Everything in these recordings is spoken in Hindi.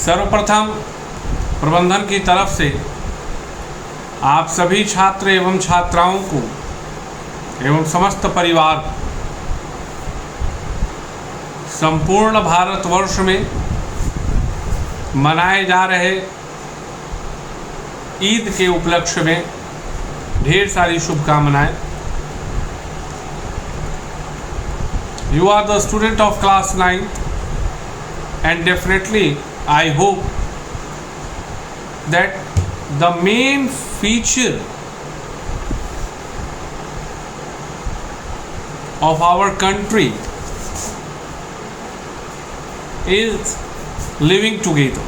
सर्वप्रथम प्रबंधन की तरफ से आप सभी छात्र एवं छात्राओं को एवं समस्त परिवार संपूर्ण भारतवर्ष में मनाए जा रहे ईद के उपलक्ष्य में ढेर सारी शुभकामनाएं। You are the student of class 9th and definitely I hope that the main feature of our country is living together।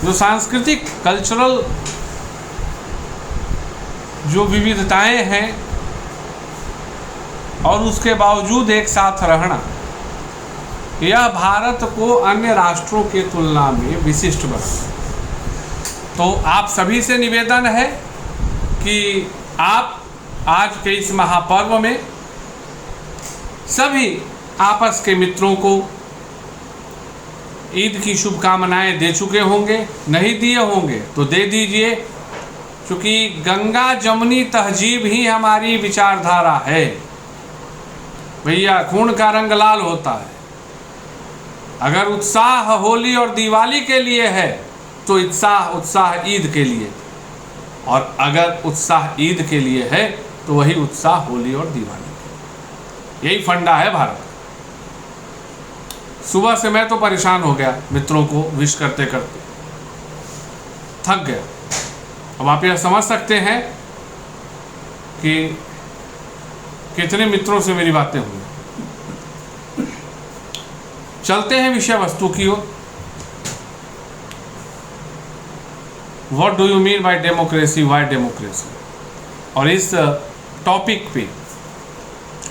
जो सांस्कृतिक कल्चरल जो विविधताएं हैं और उसके बावजूद एक साथ रहना, यह भारत को अन्य राष्ट्रों के तुलना में विशिष्ट बनाता। तो आप सभी से निवेदन है कि आप आज के इस महापर्व में सभी आपस के मित्रों को ईद की शुभकामनाएं दे चुके होंगे, नहीं दिए होंगे तो दे दीजिए, क्योंकि गंगा जमुनी तहजीब ही हमारी विचारधारा है। भैया खून का रंग लाल होता है। अगर उत्साह होली और दिवाली के लिए है तो उत्साह ईद के लिए, और अगर उत्साह ईद के लिए है तो वही उत्साह होली और दिवाली। यही फंडा है भारत। सुबह से मैं तो परेशान हो गया मित्रों को विश करते करते, थक गया। अब आप यह समझ सकते हैं कि कितने मित्रों से मेरी बातें हुई। चलते हैं विषय वस्तु की ओर। What do you mean by democracy, why democracy? और इस टॉपिक पे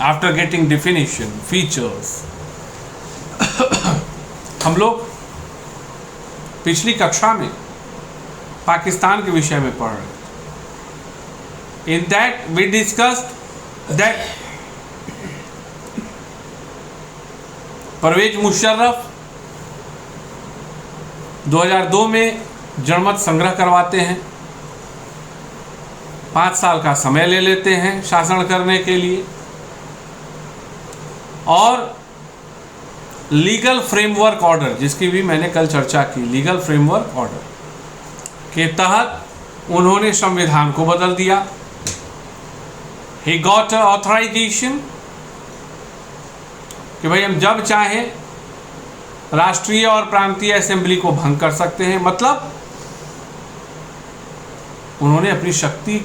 आफ्टर गेटिंग डेफिनेशन फीचर्स हम लोग पिछली कक्षा में पाकिस्तान के विषय में पढ़ रहे थे। In that we discussed that Pervez Musharraf 2002 में जनमत संग्रह करवाते हैं, 5 साल का समय ले लेते हैं शासन करने के लिए, और लीगल फ्रेमवर्क ऑर्डर, जिसकी भी मैंने कल चर्चा की, लीगल फ्रेमवर्क ऑर्डर के तहत उन्होंने संविधान को बदल दिया। ही गॉट ऑथराइजेशन कि भाई हम जब चाहें राष्ट्रीय और प्रांतीय असेंबली को भंग कर सकते हैं। मतलब उन्होंने अपनी शक्ति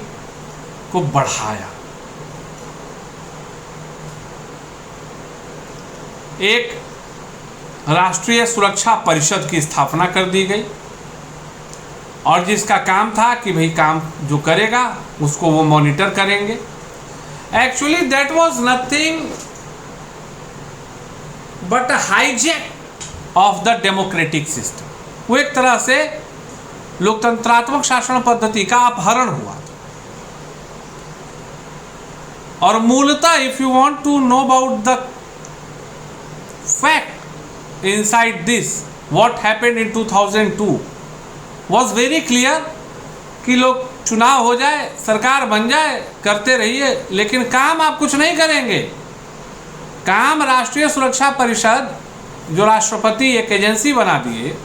को बढ़ाया। एक राष्ट्रीय सुरक्षा परिषद की स्थापना कर दी गई, और जिसका काम था कि भाई काम जो करेगा उसको वो मॉनिटर करेंगे। Actually that was nothing but hijack of the democratic system. वो एक तरह से लोकतंत्रात्मक शासन पद्धति का अपहरण हुआ। और मूलतः if you want to know about the fact inside this, what happened in 2002 was very clear कि लोग चुनाव हो जाए, सरकार बन जाए, करते रहिए, लेकिन काम आप कुछ नहीं करेंगे। काम राष्ट्रीय सुरक्षा परिषद जो राष्ट्रपति एक एजेंसी बना दिए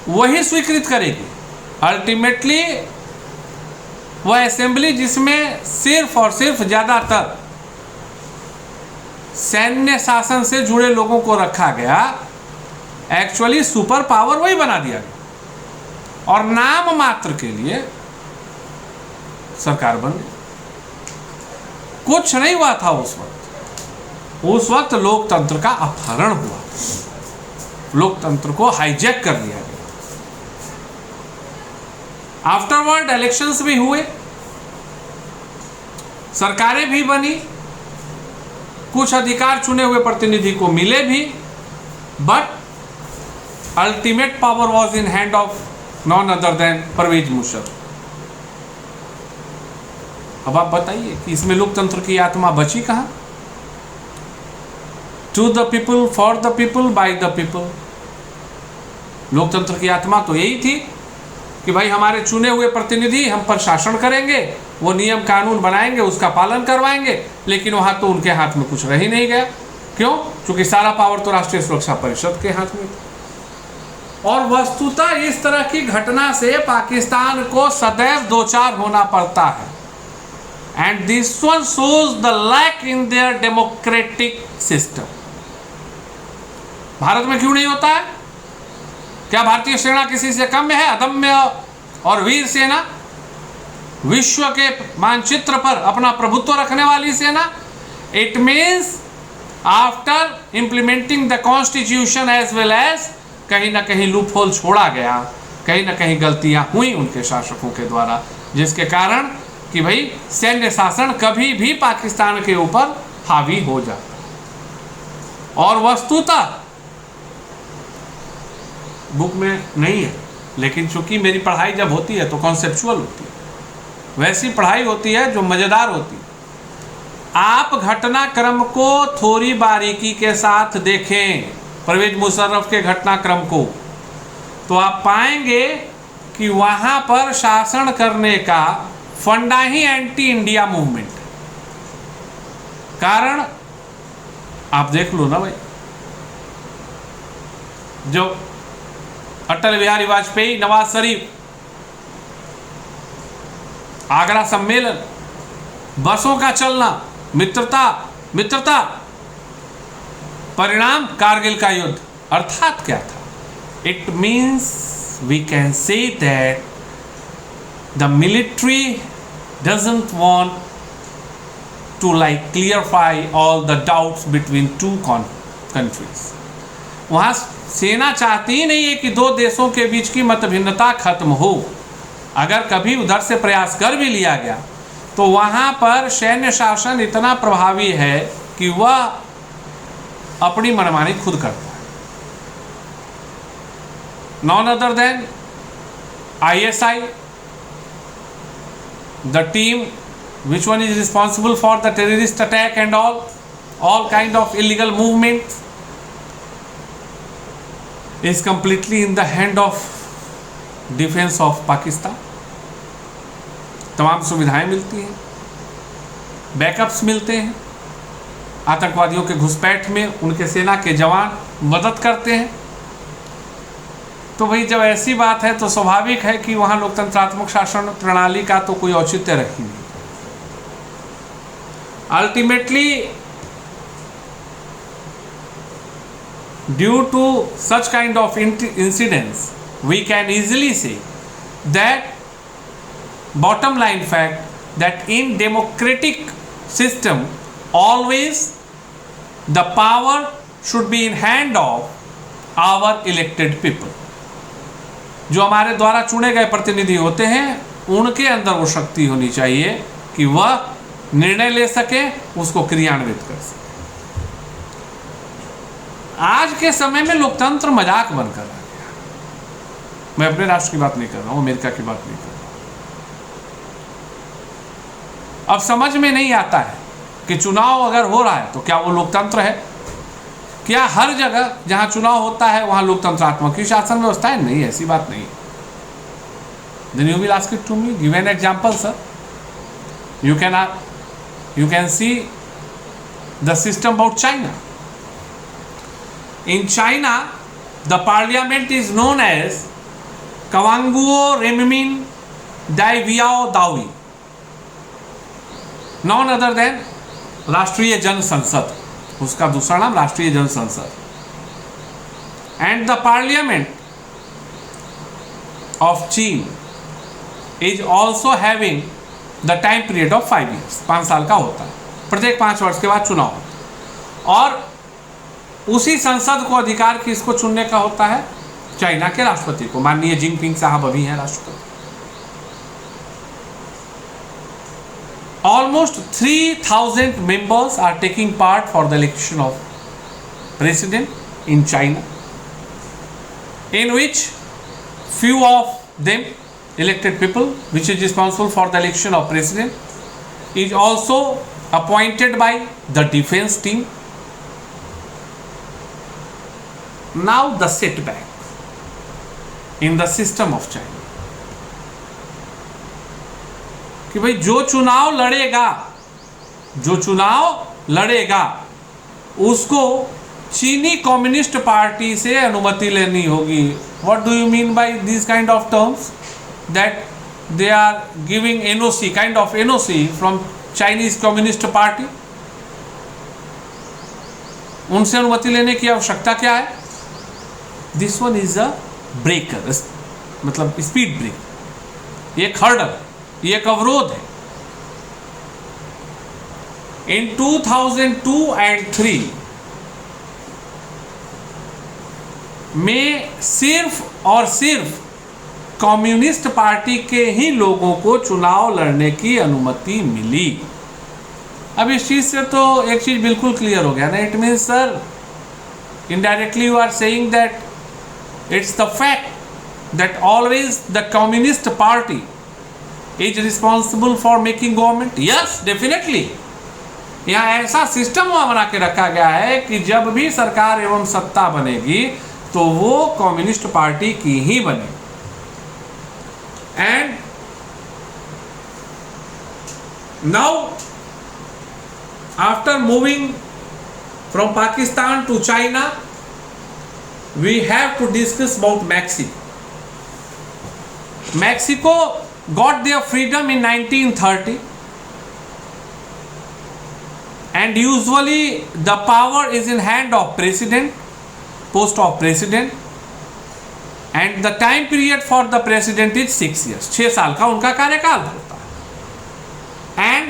वही स्वीकृत करेगी। अल्टीमेटली वह असेंबली जिसमें सिर्फ और सिर्फ ज़्यादातर सैन्य शासन से जुड़े लोगों को रखा गया, एक्चुअली सुपर पावर वही बना दिया गया, और नाम मात्र के लिए सरकार बन गई। कुछ नहीं हुआ था उस वक्त। उस वक्त लोकतंत्र का अपहरण हुआ, लोकतंत्र को हाईजैक कर लिया गया। आफ्टरवर्ड इलेक्शंस भी हुए, सरकारें भी बनी, कुछ अधिकार चुने हुए प्रतिनिधि को मिले भी, but ultimate power was in hand of none other than Pervez Musharraf. अब आप बताइए कि इसमें लोकतंत्र की आत्मा बची कहां? To the people, for the people, by the people. लोकतंत्र की आत्मा तो यही थी कि भाई हमारे चुने हुए प्रतिनिधि हम पर शासन करेंगे, वो नियम कानून बनाएंगे, उसका पालन करवाएंगे। लेकिन वहाँ तो उनके हाथ में कुछ रह ही नहीं गया। क्यों? क्योंकि सारा पावर तो राष्ट्रीय सुरक्षा परिषद के हाथ में था। और वस्तुतः इस तरह की घटना से पाकिस्तान को सदैव दो चार होना पड़ता है। And this one shows the lack in their democratic system. Bharat में क्यों नहीं होता है? क्या भारतीय सेना किसी से कम है? अदम्य और वीर सेना, विश्व के मानचित्र पर अपना प्रभुत्व रखने वाली सेना। It means after implementing the constitution as well as कहीं ना कहीं लूप होल छोड़ा गया, कहीं ना कहीं गलतियां हुई उनके शासकों के द्वारा, जिसके कारण कि भाई सैन्य शासन कभी भी पाकिस्तान के ऊपर हावी हो जाता। और वस्तुतः बुक में नहीं है, लेकिन चूंकि मेरी पढ़ाई जब होती है तो कॉन्सेप्चुअल होती है, वैसी पढ़ाई होती है जो मज़ेदार होती है। आप घटनाक्रम को थोड़ी बारीकी के साथ देखें, परवेज मुशर्रफ के घटनाक्रम को, तो आप पाएंगे कि वहाँ पर शासन करने का फंडा ही एंटी इंडिया मूवमेंट। कारण आप देख लो ना भाई, जो अटल बिहारी वाजपेयी, नवाज शरीफ, आगरा सम्मेलन, बसों का चलना, मित्रता, परिणाम कारगिल का युद्ध। अर्थात क्या था? It means we can say that the military doesn't want to like clarify all the doubts between two countries. वहाँ सेना चाहती ही नहीं है कि दो देशों के बीच की मतभिन्नता खत्म हो। अगर कभी उधर से प्रयास कर भी लिया गया तो वहाँ पर सैन्य शासन इतना प्रभावी है कि वह अपनी मनमानी खुद करता है। Non other then ISI, the team which one is responsible for the terrorist attack and all kind of illegal movements is completely in the hand of defence of Pakistan. तमाम सुविधाएं मिलती हैं, बैकअप्स मिलते हैं, आतंकवादियों के घुसपैठ में उनके सेना के जवान मदद करते हैं। तो भाई जब ऐसी बात है तो स्वाभाविक है कि वहाँ लोकतंत्रात्मक शासन प्रणाली का तो कोई औचित्य रह ही नहीं। Ultimately due to such kind of incidents we can easily say that bottom line fact that in democratic system always the power should be in hand of our elected people। जो हमारे द्वारा चुने गए प्रतिनिधि होते हैं उनके अंदर वो शक्ति होनी चाहिए कि वह निर्णय ले सके, उसको क्रियान्वित कर सके। आज के समय में लोकतंत्र मजाक बनकर आ गया। मैं अपने राष्ट्र की बात नहीं कर रहा हूं, अमेरिका की बात नहीं कर रहा हूं। अब समझ में नहीं आता है कि चुनाव अगर हो रहा है तो क्या वो लोकतंत्र है? क्या हर जगह जहां चुनाव होता है वहां लोकतंत्रात्मक की शासन व्यवस्था है? नहीं, ऐसी बात नहीं। Then you will ask it to me. Give an example, sir. You can see the system about China. In China, the parliament is known as Kwanguo Renmin Dai Viao Dawi, none other than राष्ट्रीय जन संसद, उसका दूसरा नाम राष्ट्रीय जन संसद। एंड द पार्लियामेंट ऑफ चीन is also having the time period of 5 years, 5 साल का होता है। प्रत्येक 5 वर्ष के बाद चुनाव होता है और उसी संसद को अधिकार किसको चुनने का होता है? चाइना के राष्ट्रपति को। माननीय जिनपिंग साहब अभी हैं राष्ट्रपति। Almost 3,000 members are taking part for the election of president in China, in which few of them elected people, which is responsible for the election of president, is also appointed by the defense team. Now the setback. In the system of China कि भाई जो चुनाव लड़ेगा उसको चीनी कम्युनिस्ट पार्टी से अनुमति लेनी होगी। What do you mean by this kind of terms? That they are giving NOC, kind of NOC from Chinese communist party. उनसे अनुमति लेने की आवश्यकता क्या है? This one is a breaker, मतलब स्पीड ब्रेक, ये एक हर्डल, ये एक अवरोध है। इन 2002 एंड 3 में सिर्फ और सिर्फ कम्युनिस्ट पार्टी के ही लोगों को चुनाव लड़ने की अनुमति मिली। अब इस चीज से तो एक चीज बिल्कुल क्लियर हो गया ना, it means sir indirectly you are saying that it's the fact that always the communist party is responsible for making government. Yes, definitely यहाँ ऐसा सिस्टम बना के रखा गया है कि जब भी सरकार एवं सत्ता बनेगी तो वो कम्युनिस्ट पार्टी की ही बनेगी। And now after moving from Pakistan to China we have to discuss about Mexico. Mexico got their freedom in 1930 and usually the power is in hand of president, post of president, and the time period for the president is 6 years, 6 साल का उनका कार्यकाल होता है। and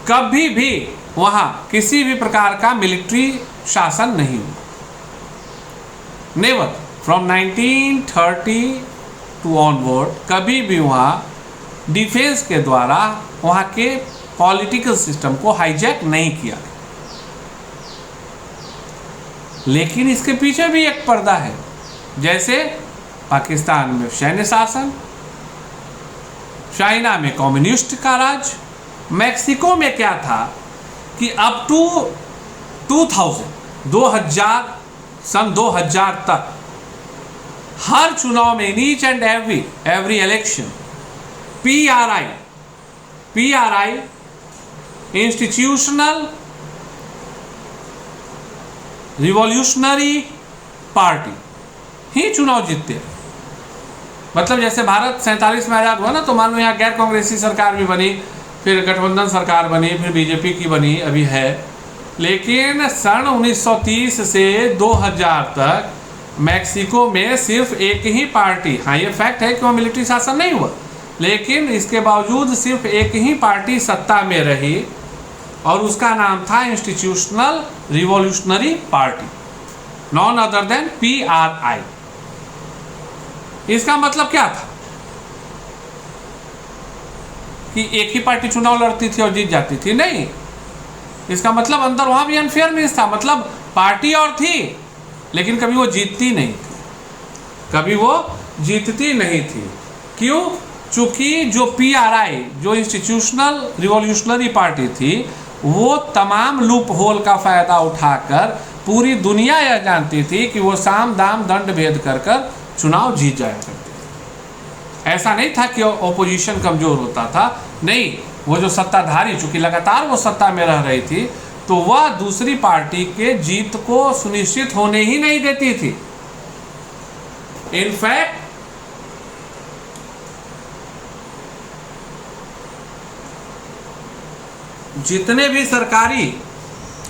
कभी भी वहां किसी भी प्रकार का मिलिट्री शासन नहीं हुआ। नेवर, फ्रॉम 1930 टू ऑनवर्ड कभी भी वहाँ डिफेंस के द्वारा वहाँ के पॉलिटिकल सिस्टम को हाईजैक नहीं किया। लेकिन इसके पीछे भी एक पर्दा है, जैसे पाकिस्तान में सैन्य शासन, चाइना में कम्युनिस्ट का राज। मैक्सिको में क्या था कि अप टू 2000 सन 2000 तक हर चुनाव में each and every election PRI institutional revolutionary party ही चुनाव जीतते। मतलब जैसे भारत 47 में आजाद हुआ ना, तो मान लो यहाँ गैर कांग्रेसी सरकार भी बनी, फिर गठबंधन सरकार बनी, फिर बीजेपी की बनी, अभी है। लेकिन सन 1930 से 2000 तक मैक्सिको में सिर्फ एक ही पार्टी, हाँ ये फैक्ट है कि वहाँ मिलिट्री शासन नहीं हुआ, लेकिन इसके बावजूद सिर्फ एक ही पार्टी सत्ता में रही और उसका नाम था institutional revolutionary party, non other then PRI। इसका मतलब क्या था कि एक ही पार्टी चुनाव लड़ती थी और जीत जाती थी? नहीं, इसका मतलब अंदर वहां भी अनफेयरनेस था। मतलब पार्टी और थी लेकिन कभी वो जीतती नहीं थी, क्यों? चूंकि जो PRI, जो इंस्टीट्यूशनल रिवॉल्यूशनरी पार्टी थी, वो तमाम लूप होल का फायदा उठाकर पूरी दुनिया यह जानती थी कि वो साम दाम दंड भेद कर चुनाव जीत जाया करते थे। ऐसा नहीं था कि ओपोजिशन कमजोर होता था, नहीं, वो जो सत्ताधारी, चूंकि लगातार वो सत्ता में रह रही थी, तो वह दूसरी पार्टी के जीत को सुनिश्चित होने ही नहीं देती थी। इनफैक्ट जितने भी सरकारी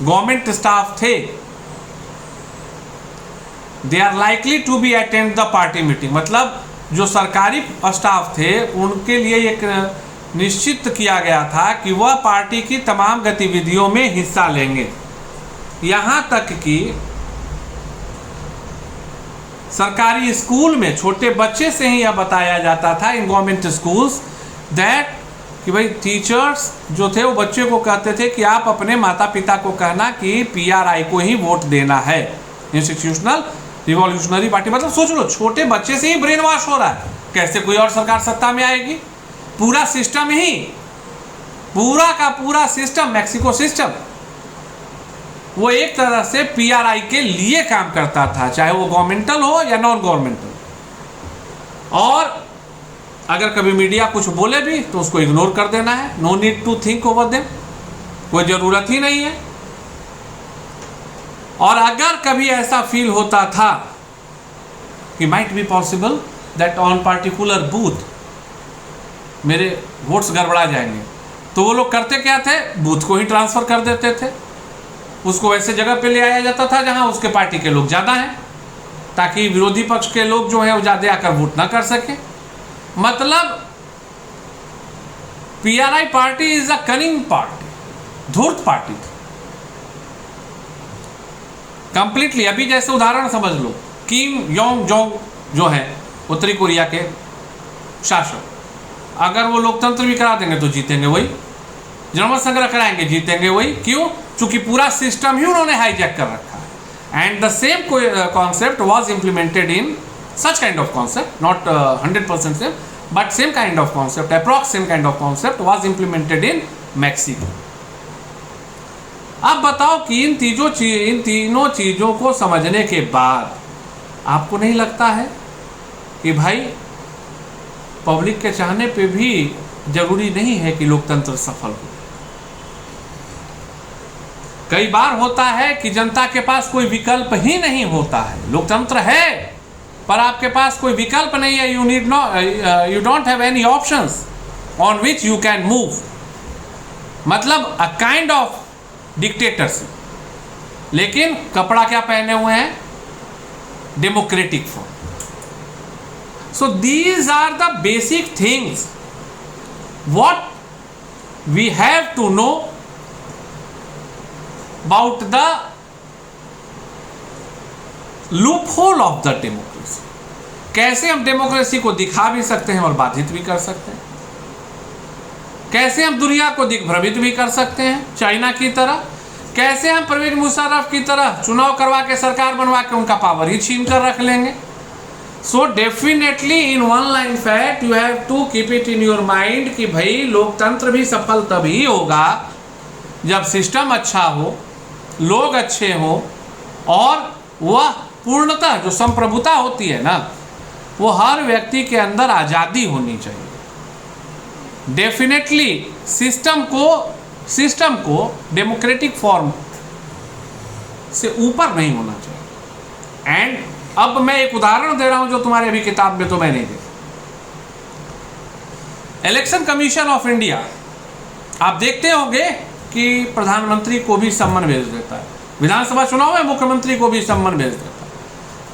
गवर्नमेंट स्टाफ थे, they are likely to be attend the party meeting. मतलब जो सरकारी स्टाफ थे उनके लिए एक निश्चित किया गया था कि वह पार्टी की तमाम गतिविधियों में हिस्सा लेंगे। यहाँ तक कि सरकारी स्कूल में छोटे बच्चे से ही यह बताया जाता था इन गवर्नमेंट स्कूल्स दैट कि भाई टीचर्स जो थे वो बच्चे को कहते थे कि आप अपने माता पिता को कहना कि PRI को ही वोट देना है, इंस्टीट्यूशनल रिवॉल्यूशनरी पार्टी। मतलब सोच लो, छोटे बच्चे से ही ब्रेन वॉश हो रहा है। कैसे कोई और सरकार सत्ता में आएगी? पूरा सिस्टम ही, पूरा का पूरा सिस्टम, मैक्सिको सिस्टम वो एक तरह से पीआरआई के लिए काम करता था, चाहे वो गवर्नमेंटल हो या नॉन गवर्नमेंटल। और अगर कभी मीडिया कुछ बोले भी तो उसको इग्नोर कर देना है, no need to think over them, कोई ज़रूरत ही नहीं है। और अगर कभी ऐसा फील होता था कि might be possible that on particular booth मेरे वोट्स गड़बड़ा जाएंगे, तो वो लोग करते क्या थे, बूथ को ही ट्रांसफ़र कर देते थे, उसको ऐसे जगह पे ले आया जाता था जहां उसके पार्टी के लोग ज़्यादा हैं, ताकि विरोधी पक्ष के लोग जो है वो ज़्यादा आकर वोट ना कर सके। मतलब PRI party is a cunning party, धूर्त पार्टी थी कंप्लीटली। अभी जैसे उदाहरण समझ लो, किम योंग जोंग जो है उत्तरी कोरिया के शासक, अगर वो लोकतंत्र भी करा देंगे तो जीतेंगे वही, जनमत संग्रह कराएंगे जीतेंगे वही। क्यों? चूंकि पूरा सिस्टम ही उन्होंने हाईजैक कर रखा है। And the same concept was implemented in such kind of concept, not 100% same, but same kind of concept, approx same kind of concept was implemented in Mexico. अब बताओ कि इन तीनों चीज़ों को समझने के बाद आपको नहीं लगता है कि भाई पब्लिक के चाहने पे भी जरूरी नहीं है कि लोकतंत्र सफल हो। कई बार होता है कि जनता के पास कोई विकल्प ही नहीं होता है, लोकतंत्र है पर आपके पास कोई विकल्प नहीं है, you don't have any options on which you can move. मतलब अ काइंड ऑफ डिक्टेटरशिप, लेकिन कपड़ा क्या पहने हुए हैं, democratic form. So these are the basic things what we have to know about the loophole of the democracy. कैसे हम डेमोक्रेसी को दिखा भी सकते हैं और बाधित भी कर सकते हैं, कैसे हम दुनिया को दिग्भ्रमित भी कर सकते हैं चाइना की तरह, कैसे हम परवेज मुशर्रफ की तरह चुनाव करवा के सरकार बनवा के उनका पावर ही छीन कर रख लेंगे। So definitely in one line fact you have to keep it in your mind कि भाई लोकतंत्र भी सफल तभी होगा जब सिस्टम अच्छा हो, लोग अच्छे हों और वह पूर्णतः जो संप्रभुता होती है ना, वो हर व्यक्ति के अंदर आज़ादी होनी चाहिए। डेफिनेटली सिस्टम को डेमोक्रेटिक फॉर्म से ऊपर नहीं होना चाहिए। एंड अब मैं एक उदाहरण दे रहा हूं जो तुम्हारे अभी किताब में तो मैं नहीं देखा। इलेक्शन कमीशन ऑफ इंडिया, आप देखते होंगे कि प्रधानमंत्री को भी सम्मन भेज देता है, विधानसभा चुनाव में मुख्यमंत्री को भी सम्मन भेज देता है।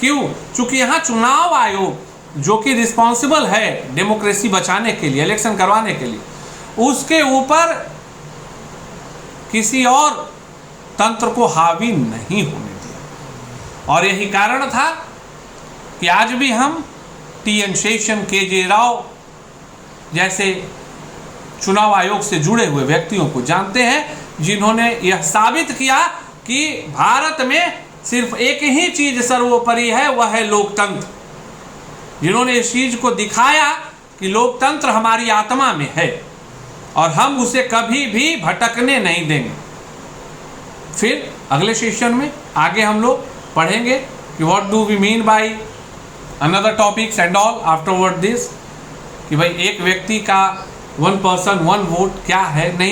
क्यों? चूंकि यहाँ चुनाव आयोग जो कि रिस्पॉन्सिबल है डेमोक्रेसी बचाने के लिए, इलेक्शन करवाने के लिए, उसके ऊपर किसी और तंत्र को हावी नहीं होने दिया। और यही कारण था कि आज भी हम टी.एन. शेषन, के.जे. राव जैसे चुनाव आयोग से जुड़े हुए व्यक्तियों को जानते हैं, जिन्होंने यह साबित किया कि भारत में सिर्फ एक ही चीज सर्वोपरि है, वह है लोकतंत्र। जिन्होंने इस चीज को दिखाया कि लोकतंत्र हमारी आत्मा में है और हम उसे कभी भी भटकने नहीं देंगे। फिर अगले सेशन में आगे हम लोग पढ़ेंगे कि what do we mean by another topics and all afterward this, कि भाई एक व्यक्ति का 1 पर्सन 1 वोट क्या है, नहीं